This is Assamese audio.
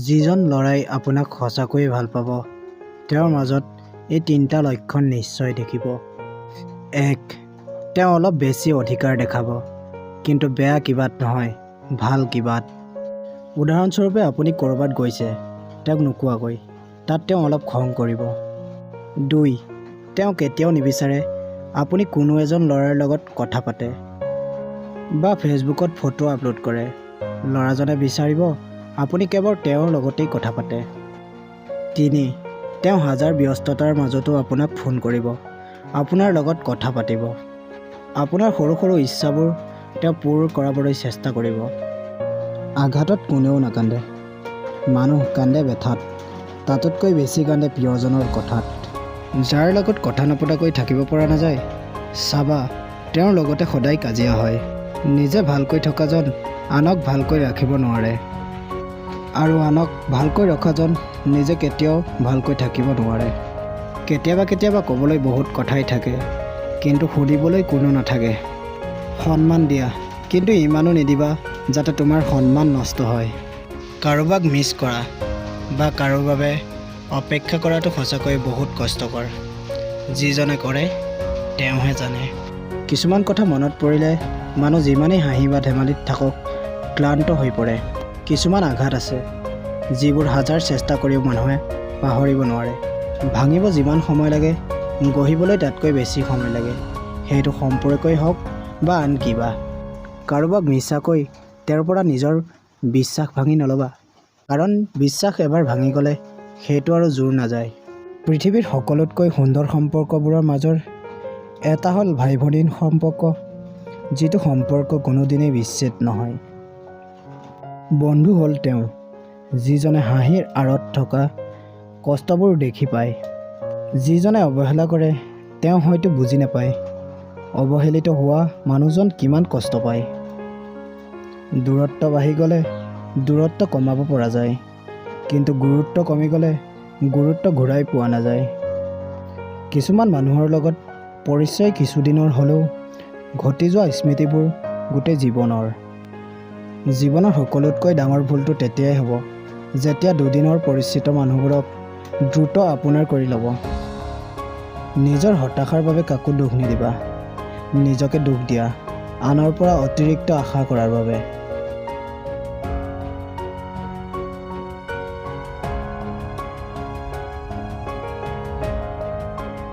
যিজন ল'ৰাই আপোনাক সঁচাকৈয়ে ভাল পাব, তেওঁৰ মাজত এই ৩টা লক্ষণ নিশ্চয় দেখিব। ১. তেওঁ অলপ বেছি অধিকাৰ দেখাব, কিন্তু বেয়া কিবাত নহয়, ভাল কিবাত। উদাহৰণস্বৰূপে আপুনি ক'ৰবাত গৈছে, তেওঁক নোকোৱাকৈ, তাত তেওঁ অলপ খং কৰিব। ২. তেওঁ কেতিয়াও নিবিচাৰে আপুনি কোনো এজন ল'ৰাৰ লগত কথা পাতে বা ফেচবুকত ফটো আপলোড কৰে। ল'ৰাজনে বিচাৰিব আপুনি কেৱল তেওঁৰ লগতেই কথা পাতে। ৩. তেওঁ হাজাৰ ব্যস্ততাৰ মাজতো আপোনাক ফোন কৰিব, আপোনাৰ লগত কথা পাতিব। আপোনাৰ সৰু সৰু ইচ্ছাবোৰ তেওঁ পূৰ কৰাবলৈ চেষ্টা কৰিব। আঘাতত কোনেও নাকান্দে, মানুহ কান্দে ব্যথাত, তাতোতকৈ বেছি কান্দে প্ৰিয়জনৰ কথাত। যাৰ লগত কথা নপতাকৈ থাকিব পৰা নাযায়, চাবা তেওঁৰ লগতে সদায় কাজিয়া হয়। নিজে ভালকৈ থকাজন আনক ভালকৈ ৰাখিব নোৱাৰে, আৰু আনক ভালকৈ ৰখাজন নিজে কেতিয়াও ভালকৈ থাকিব নোৱাৰে। কেতিয়াবা ক'বলৈ বহুত কথাই থাকে, কিন্তু শুনিবলৈ কোনো নাথাকে। সন্মান দিয়া, কিন্তু ইমানো নিদিবা যাতে তোমাৰ সন্মান নষ্ট হয়। কাৰোবাক মিছ কৰা বা কাৰো বাবে অপেক্ষা কৰাটো সঁচাকৈ বহুত কষ্টকৰ। যিজনে কৰে তেওঁহে জানে। কিছুমান কথা মনত পৰিলে মানুহ যিমানেই হাঁহি বা ধেমালিত থাকক ক্লান্ত হৈ পৰে। কিছুমান আঘাত আছে যিবোৰ হাজাৰ চেষ্টা কৰিও মানুহে পাহৰিব নোৱাৰে। ভাঙিব যিমান সময় লাগে, গঢ়িবলৈ তাতকৈ বেছি সময় লাগে। সেইটো সম্পৰ্কই হওক বা আন কিবা। কাৰোবাক মিছাকৈ তেওঁৰ পৰা নিজৰ বিশ্বাস ভাঙি নল'বা, কাৰণ বিশ্বাস এবাৰ ভাঙি গ'লে সেইটো আৰু জোৰ নাযায়। পৃথিৱীৰ সকলোতকৈ সুন্দৰ সম্পৰ্কবোৰৰ মাজৰ এটা হ'ল ভাই ভনীৰ সম্পৰ্ক, যিটো সম্পৰ্ক কোনোদিনেই বিচ্ছেদ নহয়। বন্ধু হ'ল তেওঁ, যিজনে হাঁহিৰ আঁৰত থকা কষ্টবোৰ দেখি পায়। যিজনে অৱহেলা কৰে তেওঁ হয়তো বুজি নাপায় অৱহেলিত হোৱা মানুহজন কিমান কষ্ট পায়। দূৰত্ব বাঢ়ি গ'লে দূৰত্ব কমাব পৰা যায়, কিন্তু গুৰুত্ব কমি গ'লে গুৰুত্ব ঘূৰাই পোৱা নাযায়। কিছুমান মানুহৰ লগত পৰিচয় কিছুদিনৰ হ'লেও ঘটি যোৱা স্মৃতিবোৰ গোটেই জীৱনৰ। জীৱনৰ সকলোতকৈ ডাঙৰ ভুলটো তেতিয়াই হ'ব যেতিয়া দুদিনৰ পৰিচিত মানুহবোৰক দ্ৰুত আপোনাৰ কৰি ল'ব। নিজৰ হতাশাৰ বাবে কাকো দোষ নিদিবা। নিজকে দোষ দিয়া আনৰ পৰা অতিৰিক্ত আশা কৰাৰ বাবে।